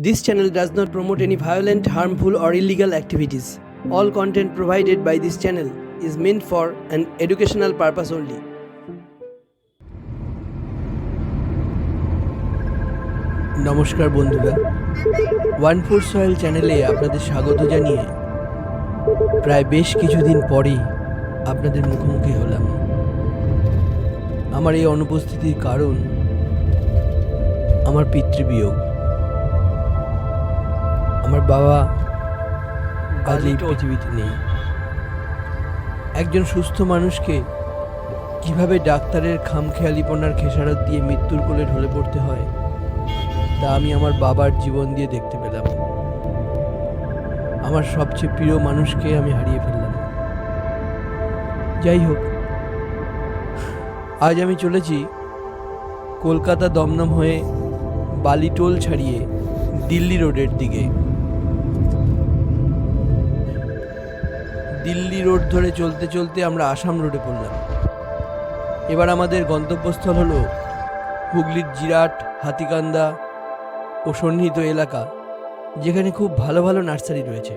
This channel does not promote any violent, harmful, or illegal activities. All content provided by this channel is meant for an educational purpose only. নমস্কার বন্ধুরা, one four soil চ্যানেলে আপনাদের স্বাগত জানিয়ে প্রায় বেশ কিছুদিন পরেই আপনাদের মুখোমুখি হলাম। আমার এই অনুপস্থিতির কারণ আমার পিতৃবিয়োগ। আমার বাবা আজ এই পৃথিবীতে নেই। একজন সুস্থ মানুষকে কিভাবে ডাক্তারের খামখেয়ালিপনার খেসারত দিয়ে মৃত্যুর কোলে ঢলে পড়তে হয় তা আমি আমার বাবার জীবন দিয়ে দেখতে পেলাম। আমার সবচেয়ে প্রিয় মানুষকে আমি হারিয়ে ফেললাম। যাই হোক, আজ আমি চলেছি কলকাতা দমদম হয়ে বালিটোল ছাড়িয়ে দিল্লি রোডের দিকে। দিল্লি রোড ধরে চলতে চলতে আমরা আসাম রোডে পড়লাম। এবার আমাদের গন্তব্যস্থল হলো হুগলির জিরাট, হাতিকান্দা ও সন্নিহিত এলাকা, যেখানে খুব ভালো ভালো নার্সারি রয়েছে,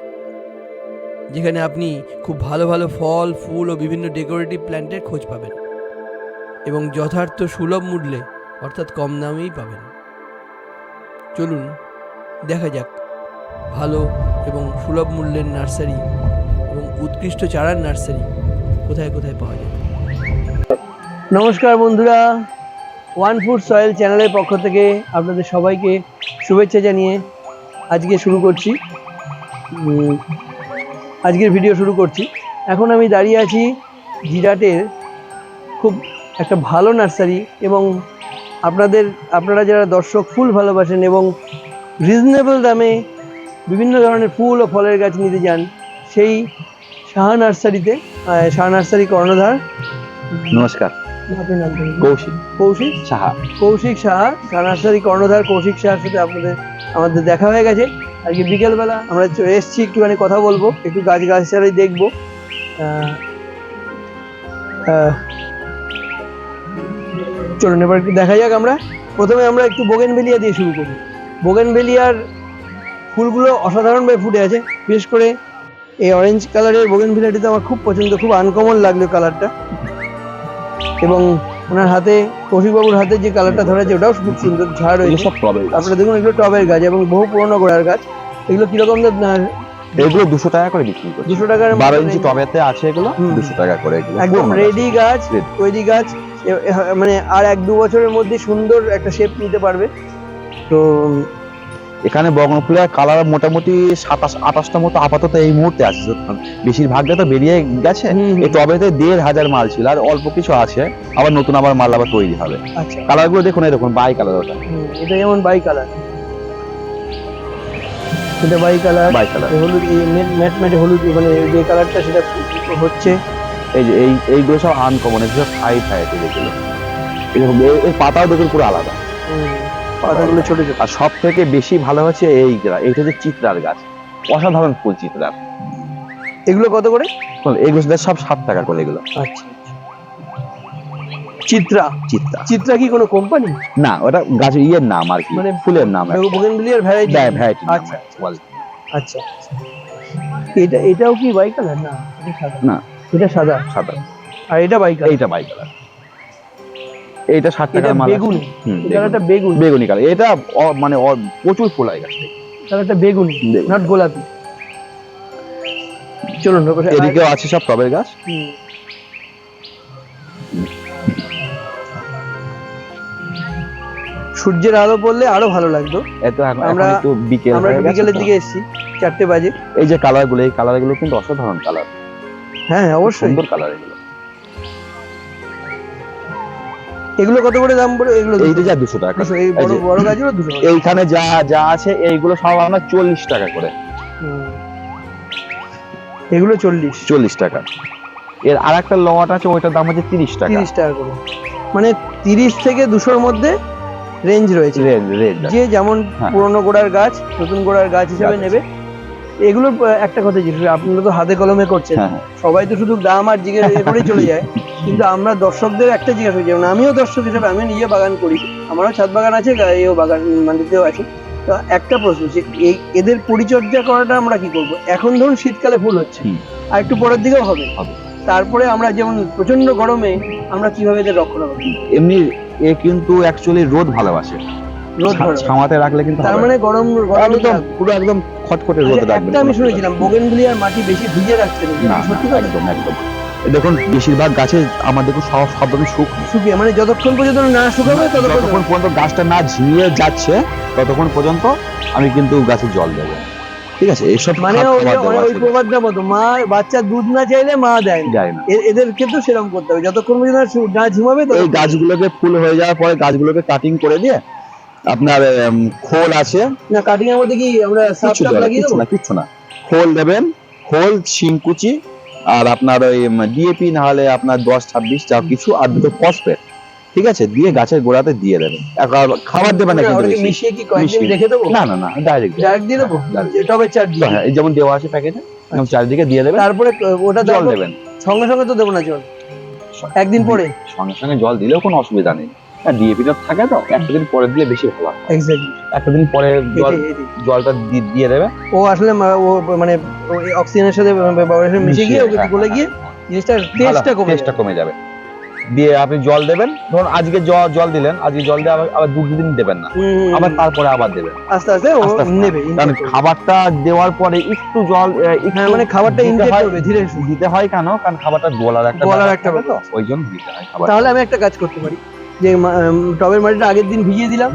যেখানে আপনি খুব ভালো ভালো ফল, ফুল ও বিভিন্ন ডেকোরেটিভ প্ল্যান্টের খোঁজ পাবেন এবং যথার্থ সুলভ মূল্যে অর্থাৎ কম দামেই পাবেন। চলুন দেখা যাক ভালো এবং সুলভ মূল্যের নার্সারি এবং উৎকৃষ্ট চারার নার্সারি কোথায় কোথায় পাওয়া যায়। নমস্কার বন্ধুরা, ওয়ান ফুড সয়েল চ্যানেলের পক্ষ থেকে আপনাদের সবাইকে শুভেচ্ছা জানিয়ে আজকের ভিডিও শুরু করছি। এখন আমি দাঁড়িয়ে আছি জিরাটের খুব একটা ভালো নার্সারি এবং আপনারা যারা দর্শক ফুল ভালোবাসেন এবং রিজনেবল দামে বিভিন্ন ধরনের ফুল ও ফলের গাছ নিতে যান, সেই সাহা নার্সারি কর্ণধার। নমস্কার, আপনার নাম কৌশিক সাহা নার্সারি কর্ণধার কৌশিক সাহার সাথে আমাদের দেখা হয়ে গেছে। আজকে বিকেলবেলা আমরা এসছি, একটুখানি কথা বলবো, একটু গাছগাছালি দেখবো। চলুন এবার একটু দেখা যাক। প্রথমে আমরা একটু বোগেনভেলিয়া দিয়ে শুরু করি। বোগেনভেলিয়ার ফুলগুলো অসাধারণভাবে ফুটে আছে। বিশেষ করে এই অরেঞ্জ কালারের বোগেনভেলিয়াটি তো আমার খুব পছন্দ, খুব আনকমন লাগলো কালারটা। এবং ওনার হাতে, কৌশিকবাবুর হাতে যে কালারটা ধরা আছে ওটাও খুব সুন্দর, ঝাড় রয়েছে। আপনারা দেখুন, এগুলো টবের গাছ এবং বহু পুরোনো গোড়ার গাছ। এগুলো কিরকম? এগুলো 200 টাকা করে বিক্রি করছে। 200 টাকার 12 ইঞ্চি টবেতে আছে এগুলো, 200 টাকা করে। এগুলো একদম রেডি গাছ, তৈরি গাছ, মানে আর 1-2 বছরের মধ্যে সুন্দর একটা শেপ নিতে পারবে। তো এখানে বগনফুলের কালার মোটামুটি 27-28টা মতো আপাতত এই মুহূর্তে আছে। বেশিরভাগটা তো বেরিয়ে গেছে। এই টবেতে 1500 মাল ছিল, আর অল্প কিছু আছে, আবার নতুন মাল আবার তৈরি হবে। আচ্ছা, কালার গুলো দেখুন, এরকম বাই কালার। এটা যেমন বাই কালার, এটা বাই কালার, হলুদ, ম্যাট হলুদ, মানে যে কালারটা সেটা হচ্ছে। এই যে এইগুলো সব আনকমন, এসব হাই ভ্যারাইটি যেগুলো। এরকম এর পাতাও দেখুন পুরো আলাদা, পাতাগুলো ছোট ছোট। আর সব থেকে বেশি ভালো হচ্ছে এইটা হচ্ছে চিত্রার গাছ, অসাধারণ ফুল চিত্রার। এগুলো কত করে? এগুলো সব 7 টাকা করে এগুলো। আচ্ছা, চিত্রা কি কোনো কোম্পানি? না, ওটা গাছের ইয়ের নাম আর কি, মানে ফুলের নাম, বোগেনভেলিয়ার ভ্যারাইটি। আচ্ছা আচ্ছা, এটাও কি বাই কালার? না, এটা সাদা। আর এটা বাই কালার। এইটা 60 টাকা মাল। বেগুনি, কালারটা বেগুনি কালার। এটা মানে প্রচুর ফুল হয় গাছটা। কালারটা বেগুনি, নট গোলাপি। চলুন, এদিকেও আছে সব টবের গাছ। সূর্যের আলো পড়লে আরো ভালো লাগতো। আমরা বিকেলের দিকে এসেছি, 4টে বাজে। এই যে কালারগুলো, এই কালারগুলো কিন্তু অসাধারণ কালার। হ্যাঁ, অবশ্যই সুন্দর কালার এগুলো। এগুলো কত করে দাম পড়ে? এগুলো এইটা যা 200 টাকা। এই বড় গাছগুলো 200। এইখানে যা আছে এইগুলো সব আমরা 40 টাকা করে। এগুলো 40 টাকা। এর আরেকটা লট আছে, ওইটার দাম হচ্ছে 30 টাকা করে। মানে 30 থেকে 200-র মধ্যে রেঞ্জ রয়েছে। যে যেমন পুরনো গোড়ার গাছ, নতুন গোড়ার গাছ হিসেবে নেবে। এগুলো একটা কথা জিজ্ঞেস, আপনারা তো হাতে কলমে করছেন, সবাই তো শুধু দাম আর জিজ্ঞেস করেই চলে যায়, কিন্তু আমরা দর্শকদের একটা জিজ্ঞাসা করি। যেমন আমিও দর্শক হিসেবে আমি নিজে বাগান করি, আমারও ছাদ বাগান আছে, এও বাগান মাটিতেও আছে। তো একটা প্রশ্ন, যে এদের পরিচর্যা করাটা আমরা কি করব? এখন ধরুন শীতকালে ফুল হচ্ছে, হুম। আর একটু পরের দিকেও হবে, হবে। তারপরে আমরা যেমন প্রচন্ড গরমে আমরা কিভাবে এদের রক্ষণা করব? এমনি এ কিন্তু অ্যাকচুয়ালি রোদ ভালোবাসে, রোদ ধরে। ছামাতে রাখলে কিন্তু তার হবে মানে না। গরম একদম পুরো একদম খটখটে রোদ আচ্ছা, রাখবেন। একটা আমি শুনেছিলাম বোগেনভিলিয়ার মাটি বেশি ভিজে রাখতে নেই, না সত্যি না, কথা? একদম একদম। দেখুন বেশিরভাগ গাছে আমার দেখুন সব রকম শুকনো, শুকিয়ে মানে যতক্ষণ পর্যন্ত না শুকাবে ততক্ষণ যতক্ষণ পর্যন্ত গাছটা না ঝিমিয়ে যাচ্ছে ততক্ষণ পর্যন্ত আমি কিন্তু গাছে জল দেবো, ঠিক আছে? এইসব মানে খাবার ওই দেওয়া ওই আছে। প্রবাদটা মতো, মা বাচ্চা দুধ না চাইলে মা দেয় না, যায় না। এদের ক্ষেত্রেও সেরকম করতে হবে, যতক্ষণ পর্যন্ত না ঝিমাবে এই ততক্ষণ। গাছগুলোকে ফুল হয়ে যাওয়ার পরে গাছগুলোকে কাটিং করে দিয়ে আপনার খোল আছে, না কাটিং এর মধ্যে কি আমরা সাপ কিচ্ছু টাপ দেওয়া লাগিয়ে কিচ্ছু দেবো? না, কিচ্ছু না। খোল দেবেন, খোল, শিংকুচি, আর আপনার ওই ডিএপি না হলে আপনার 10-26 যা কিছু, আর দুটো ফসফেট, ঠিক আছে, দিয়ে গাছের গোড়াতে দিয়ে দেবেন। খাবার দেবেন না ওটা- কিন্তু ওটাকে বেশি। মিশিয়ে কি কয়েকদিন মিশিয়ে- রেখে দেবো? না না না, ডাইরেক্ট ডাইরেক্ট দিয়ে দেবো? direct। টবের চার দিয়ে? হ্যাঁ, এই যেমন দেওয়া আছে প্যাকেটে, এরকম চারিদিকে দিয়ে দেবেন, তারপরে ওটা জল তারপর দেবেন। সঙ্গে সঙ্গে তো দেবো না জল, একদিন পরে। সঙ্গে সঙ্গে জল দিলেও কোনো অসুবিধা নেই, হ্যাঁ ডিএপিটা থাকে তো, একটা দিন পরে দিলে বেশি ভালো হয়। এক্স্যাক্টলি, একটা দিন পরে জলটা দিয়ে দেবে। ও আসলে ও মানে অক্সিজেনের সাথে বাবার সাথে মিশে গিয়ে ওকে গলে গিয়ে জিনিসটার টেস্টটা কমে টেস্টটা যাবে। কমে যাবে। দিয়ে আপনি জল দেবেন, ধরুন আজকে জল দিলেন, আজকে জল দিয়ে আবার দুদিন দেবেন না, আবার তারপরে আবার দেবেন আস্তে আস্তে ও আস্তে আস্তে। নেবে, কারণ intake করবে। খাবারটা দেওয়ার পরে একটু জল হ্যাঁ, মানে খাবারটা দিতে ইনটেক হয়- করবে ধীরে ধীরে। দিতে হয় কেন? কারণ খাবারটা গলার একটা গলার ব্যাপার একটা থাকে তো, ব্যাপার। ওই জন্য দিতে হয় খাবার। তাহলে আমি একটা কাজ করতে পারি, যে টবের মাটিটা আগের দিন ভিজিয়ে দিলাম,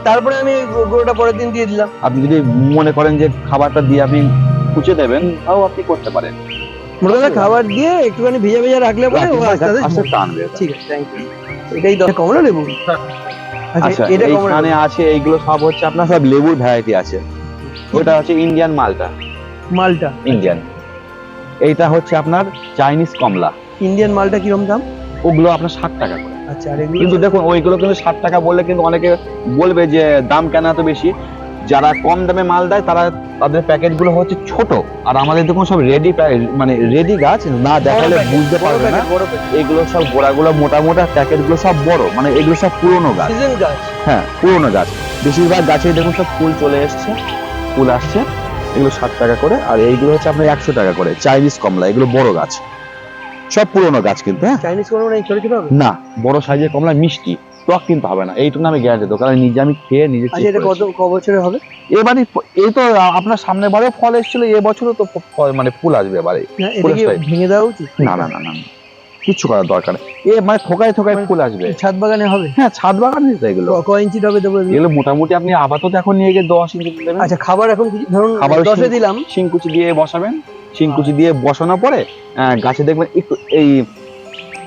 তারপরে আমি গুঁড়োটা পরের দিন দিয়ে দিলাম। আপনি যদি মনে করেন যে খাবারটা দিয়ে আপনি কুচে দেবেন, তাও আপনি করতে পারেন। মোটামুটি খাবার দিয়ে একটুখানি ভেজা ভেজা রাখলে পরে ও আস্তে আস্তে আস্তে টানবে। ঠিক আছে, থ্যাংক ইউ। এটাই কমলা লেবু? আচ্ছা, আচ্ছা, এটা কমলা এইখানে আছে এইগুলো সব হচ্ছে আপনার সব লেবুর ভ্যারাইটি আছে। ওটা হচ্ছে ইন্ডিয়ান মালটা, মালটা। ইন্ডিয়ান। এইটা হচ্ছে আপনার চাইনিজ কমলা, ইন্ডিয়ান মালটা কিরকম দাম? ওগুলো আপনার 60 টাকা করে। আচ্ছা, আর এগুলো? কিন্তু দেখুন ওইগুলো কিন্তু 60 টাকা বললে কিন্তু অনেকে বলবে যে দাম কেন এত বেশি। যারা কম দামে মাল দেয় তাদের প্যাকেট গুলো হচ্ছে ছোট, আর আমাদের দেখুন সব রেডি, মানে রেডি গাছ, না দেখালে বুঝতে বড় পারবে না। প্যাকেট, বড় প্যাকেট। এগুলো সব গোড়াগুলো মোটা মোটা, প্যাকেট গুলো সব বড়, মানে এগুলো সব পুরনো গাছ। সিজন গাছ। হ্যাঁ, পুরনো গাছ। বেশিরভাগ গাছে দেখুন সব ফুল চলে এসছে, ফুল আসছে। এগুলো 60 টাকা করে, আর এইগুলো হচ্ছে আপনার 100 টাকা করে। চাইনিজ কমলা, এগুলো বড় গাছ, সব পুরনো গাছ কিন্তু। হ্যাঁ, চাইনিজ কমলা মানে ছোট ছোট হবে? না, বড় সাইজের কমলা মিষ্টি, টক কিন্তু হবে না, এইটুকু আমি গ্যারান্টি দেবো, কারণ নিজে আমি খেয়ে নিজে আচ্ছা, এটা ক বছরের হবে? এবারে এই তো আপনার সামনে বারে ফল এসেছিল, এবছরও তো মানে ফুল আসবে এবারে। না, এটা কি type। ভেঙে দেওয়া উচিত? না না না না না, কিচ্ছু করার দরকার নেই। মানে থোকায় থোকায় ফুল আসবে। ছাদ বাগানে হবে? হ্যাঁ, ছাদ বাগান তো এগুলো। ক ইঞ্চি টবে দেবো এগুলো? এগুলো মোটামুটি আপনি আপাতত এখন নিয়ে গিয়ে 10 ইঞ্চি দেবেন। আচ্ছা, খাবার এখন ধরুন খাবার 10-এ দিলাম, শিংকুচি দিয়ে বসাবেন, শিংকুচি দিয়ে বসানোর পরে গাছে দেখবেন একটু এই,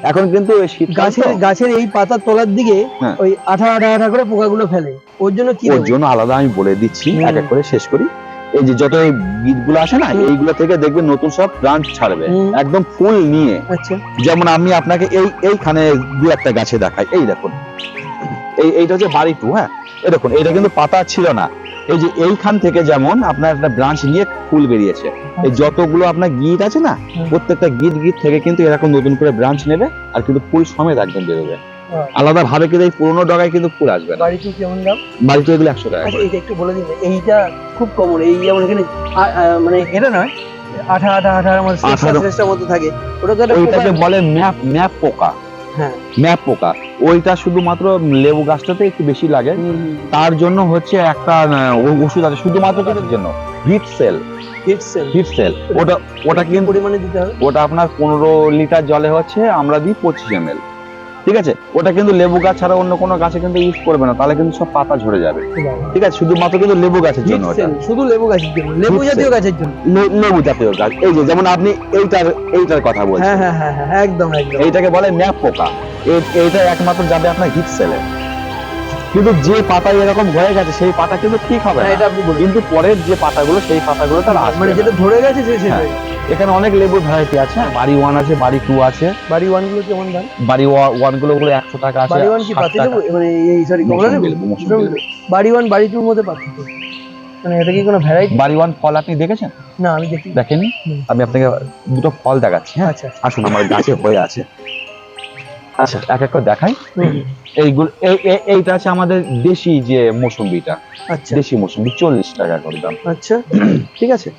এখন কিন্তু শীতকাল তো, গাছের এই পাতার তলার দিকে হ্যাঁ। ওই আঠা আঠা আঠা করে পোকাগুলো ফেলে, ওর জন্য কি ওর দেবো? জন্য আলাদা আমি বলে দিচ্ছি, হুম। এক এক করে শেষ করি। এই যে যত বীজগুলো আসে না, এইগুলো থেকে দেখবেন নতুন সব ব্রাঞ্চ ছাড়বে, হুম। একদম ফুল নিয়ে। আচ্ছা, যেমন আমি আপনাকে এইখানে দু একটা গাছে দেখাই, এই দেখুন, এইটা হচ্ছে বাড়ি টু। হ্যাঁ, এই দেখুন, এটা কিন্তু পাতা ছিল না, এই যে এইখান থেকে যেমন আপনার একটা ব্রাঞ্চ নিয়ে ফুল বেরিয়েছে। এই যতগুলো আপনার গিট আছে না, হুম। প্রত্যেকটা গিট থেকে কিন্তু এরকম নতুন করে ব্রাঞ্চ নেবে, আর কিন্তু ফুল সমেত একদম বেরোবে। আলাদা ভাবে কিন্তু এই পুরোনো ডগায় কিন্তু ফুল আসবে না। বাড়িতে কেমন দাম? বাড়ি টু এগুলো 100 টাকা আচ্ছা, করে। এইটা একটু বলে দিন, এইটা খুব কমন, এই যেমন এখানে মানে এটা নয়, আঠা আঠা আঠা আমার আঠার- শ্রেষ্ঠের মতো থাকে, ওটা তো একটা ওইটাকে পোকা। বলে ম্যাপ পোকা। হ্যাঁ। ম্যাপ পোকা, ওইটা শুধুমাত্র লেবু গাছটাতে একটু বেশি লাগে। তার জন্য হচ্ছে একটা ওষুধ আছে শুধুমাত্র কিসের জন্য, হিট সেল। হিট সেল, ওটা কিন্তু পরিমাণে দিতে হবে? ওটা আপনার 15 লিটার জলে হচ্ছে আমরা দিই 25 ml, ঠিক আছে? ওটা কিন্তু লেবু গাছ ছাড়া অন্য কোনো গাছে কিন্তু ইউজ করবে না, তাহলে কিন্তু সব পাতা ঝরে যাবে, ঠিক আছে? শুধুমাত্র কিন্তু লেবু গাছের জন্য ওটা, শুধু লেবু গাছের জন্য, লেবু Heat জাতীয় cell। গাছের জন্য। লেবু জাতীয় গাছ। এই যে যেমন আপনি এইটার কথা হ্যাঁ বলছেন, হ্যাঁ হ্যাঁ হ্যাঁ, একদম একদম। এইটাকে বলে ম্যাপ পোকা। এইটা একমাত্র যাবে আপনার হিট সেলে। কিন্তু যে পাতা এরকম হয়ে গেছে সেই পাতা কিন্তু ঠিক হবে হ্যাঁ, না, এটা আপনি বলুন। কিন্তু পরের যে পাতাগুলো সেই পাতাগুলো তার আসবে মানে না। যেটা ধরে গেছে সে শেষ হ্যাঁ। হয়ে গেছে। এখানে অনেক লেবুর ভ্যারাইটি আছে, বাড়ি 1 আছে, বাড়ি 2 আছে। বাড়ি ওয়ান গুলো কেমন দাম? বাড়ি 1 গুলো 100 টাকা আছে। বাড়ি ওয়ান কি 60 পাতি টাকা। লেবু, মানে এই সরি কমলা মৌসুমী লেবু? লেবু, মৌসুমী লেবু। বাড়ি ওয়ান বাড়ি টুর মধ্যে পার্থক্য, মানে এটা কি কোনো ভ্যারাইটি? বাড়ি 1 ফল আপনি দেখেছেন? না, আমি দেখি। দেখেননি? হুম। আমি আপনাকে দুটো ফল দেখাচ্ছি। হ্যাঁ, আচ্ছা, আসুন, আমার গাছে হয়ে আছে। আচ্ছা এক এক করে দেখাই। হুম, এইগুলো এইটা আছে আমাদের দেশি যে মৌসুম্বিটা, আচ্ছা দেশি মৌসুম্বি 40 টাকা করে দাম। আচ্ছা ঠিক আছে,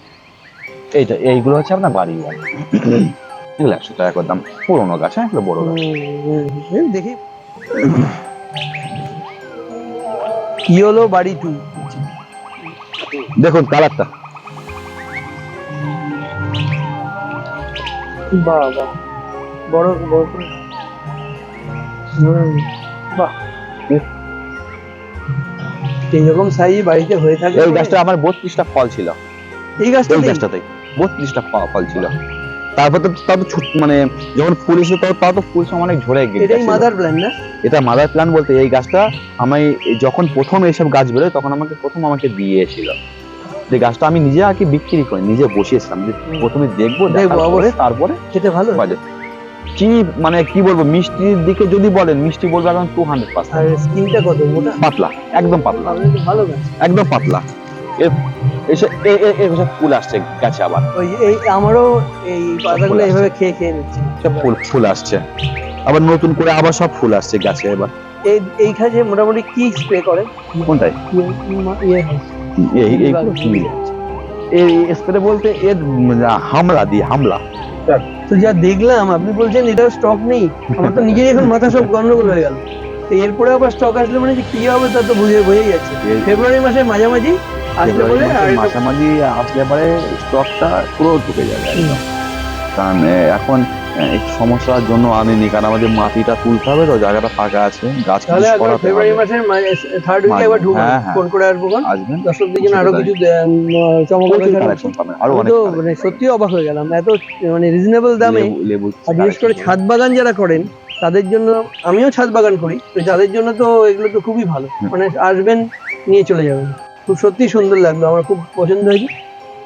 এইগুলো হচ্ছে আপনার বাড়ি এগুলো 100 টাকা করে দাম, পুরোনো গাছ, হ্যাঁ এগুলো বড় গাছ। দেখি কি হলো বাড়ি 2। দেখুন কালারটা, বাহ বাহ, বড় বড় বাহ, এইরকম সাইজ বাড়িতে হয়ে থাকে। এই গাছটা আমার 32টা ফল ছিল, এই গাছটা এই গাছটাতে 32টা ফল ছিল। তারপর তো তাও তো মানে যখন ফুল এসে তাও তো ফুল সব অনেক ঝরে এটাই গেছে। মাদার প্ল্যান না? এটা মাদার প্ল্যান বলতে এই গাছটা আমি যখন প্রথম এইসব গাছ বেরোয় তখন আমাকে দিয়েছিল। যে গাছটা আমি নিজে আগে বিক্রি করি, নিজে বসিয়েছিলাম যে প্রথমে দেখবো দেখবো, অবশ্যই। তারপরে খেতে ভালো বাজে। কি মানে কি বলবো, মিষ্টির দিকে যদি বলেন মিষ্টি বলবো এখন 200%। আর স্কিনটা কত মোটা? পাতলা, একদম পাতলা, তাহলে তো ভালো গাছ। একদম পাতলা। এসব ফুল আসছে গাছে আবার, ওই এই আমারও এই পাতাগুলো এইভাবে খেয়ে খেয়ে নিচ্ছে। সব ফুল আসছে আবার নতুন করে, আবার সব ফুল আসছে গাছে এবার। এই কাজে মোটামুটি কি স্প্রে করে? কোনটাই এই স্প্রে বলতে এর হামলা তো যা দেখলাম আপনি বলছেন এটাও স্টক নেই, আমার তো নিজেরই এখন মাথা সব গন্ডগোল হয়ে গেল। তো এরপরে আবার স্টক আসলে মানে যে কি হবে তা তো বোঝাই যাচ্ছে। ফেব্রুয়ারি মাসের মাঝামাঝি আসলে বলে আর এটা- মাঝামাঝি আসলে পরে স্টকটা পুরো ঢুকে যাবে একদম। কারণ এখন একটু সমস্যার জন্য আনিনি, কারণ আমাদের মাটিটা তুলতে হবে তো, জায়গাটা ফাঁকা আছে, গাছ তাহলে কিছু একবার করাতে ফেব্রুয়ারি হবে। মাসের 3rd উইকে একবার ঢুকবো, হ্যাঁ, হ্যাঁ। ফোন করে আসবো, কোন আসবেন, দর্শকদের জন্য আরো কিছু চমক প্রচুর কালেকশন পাবেন, আরো আমি অনেক তো collection। মানে সত্যি অবাক হয়ে গেলাম এত মানে রিজনেবল দামে। লেবু আর বিশেষ করে ছাদ বাগান যারা করেন তাদের জন্য, আমিও ছাদ বাগান করি তো তাদের জন্য তো এগুলো তো খুবই ভালো। মানে আসবেন নিয়ে চলে যাবেন, খুব সত্যি সুন্দর লাগলো, আমার খুব পছন্দ হয়েছে,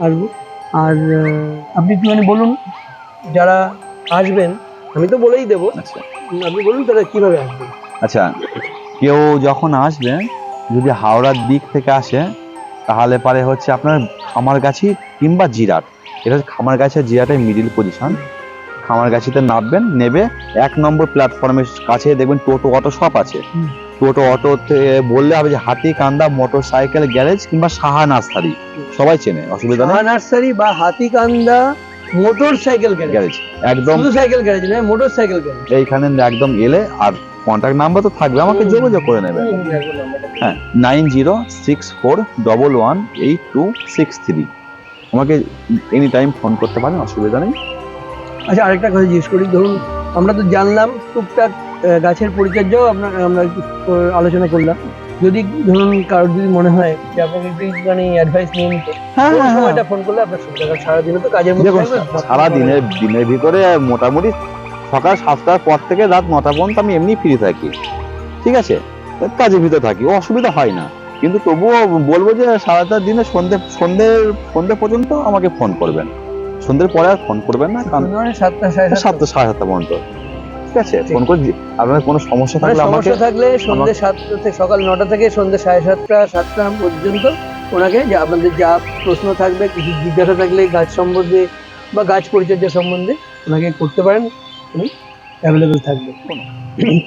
আসবো। আর আপনি একটুখানি বলুন যারা আসবেন, আমি তো বলেই দেবো, আচ্ছা আপনি বলুন তারা কিভাবে আসবেন। আচ্ছা, কেউ যখন আসবে যদি হাওড়ার দিক থেকে আসে তাহলে পারে হচ্ছে আপনার খামারগাছি কিংবা জিরাট, এটা হচ্ছে খামারগাছি জিরাটের মিডিল পজিশন। খামারগাছিতে নামবেন, নেবে 1 নম্বর প্ল্যাটফর্মের কাছে দেখবেন টোটো অটো সব আছে। হুম। টোটো অটোতে বললে হবে যে হাতিকান্দা মোটর সাইকেল গ্যারেজ কিংবা সাহা নার্সারি, সবাই চেনে, অসুবিধা নেই। সাহা নার্সারি বা হাতিকান্দা মোটর সাইকেল গ্যারেজ, গ্যারেজ একদম শুধু সাইকেল গ্যারেজ নয়, মোটর সাইকেল গ্যারেজ। এইখানে একদম এলে, আর কন্ট্যাক্ট নাম্বার তো থাকবে, আমাকে যোগাযোগ করে নেবেন। হ্যাঁ 9064118263, আমাকে এনি টাইম ফোন করতে পারেন, অসুবিধা নেই। আচ্ছা আরেকটা কথা জিজ্ঞেস করি, ধরুন আমরা তো জানলাম টুকটাক গাছের পরিচর্যাও আমরা একটু আলোচনা করলাম। যদি ধরুন কারোর যদি মনে হয় যে আপনাকে একটু মানে অ্যাডভাইস নিয়ে নিতে, হ্যাঁ, কোন হ্যাঁ, সময়টা ফোন করলে আপনার সুবিধা? কারণ সারাদিনে তো কাজের মধ্যে দেখুন থাকবেন। সারা দিনের ভিতরে মোটামুটি সকাল 7টার পর থেকে রাত 9টা পর্যন্ত আমি এমনি ফ্রি থাকি, ঠিক আছে, কাজের ভিতরে থাকি, অসুবিধা হয় না। কিন্তু তবুও বলবো যে সারাটা দিনে সন্ধে পর্যন্ত আমাকে ফোন করবেন, সন্ধ্যের পরে আর ফোন করবেন না, কারণ 7টা 7:30 7টা 7:30 পর্যন্ত, ঠিক আছে। ফোন করে আপনার কোনো সমস্যা মানে থাকলে আমাকে, সমস্যা থাকলে সন্ধ্যে 7টা থেকে সকাল 9টা থেকে সন্ধ্যে 7:30 7টা পর্যন্ত ওনাকে যে আপনাদের যা প্রশ্ন থাকবে, কিছু জিজ্ঞাসা থাকলে গাছ সম্বন্ধে বা গাছ পরিচর্যা সম্বন্ধে ওনাকে করতে পারেন, উনি অ্যাভেলেবেল থাকবে।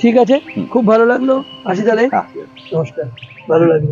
ঠিক আছে, খুব ভালো লাগলো, আসি তাহলে, হ্যাঁ। নমস্কার, ভালো লাগলো।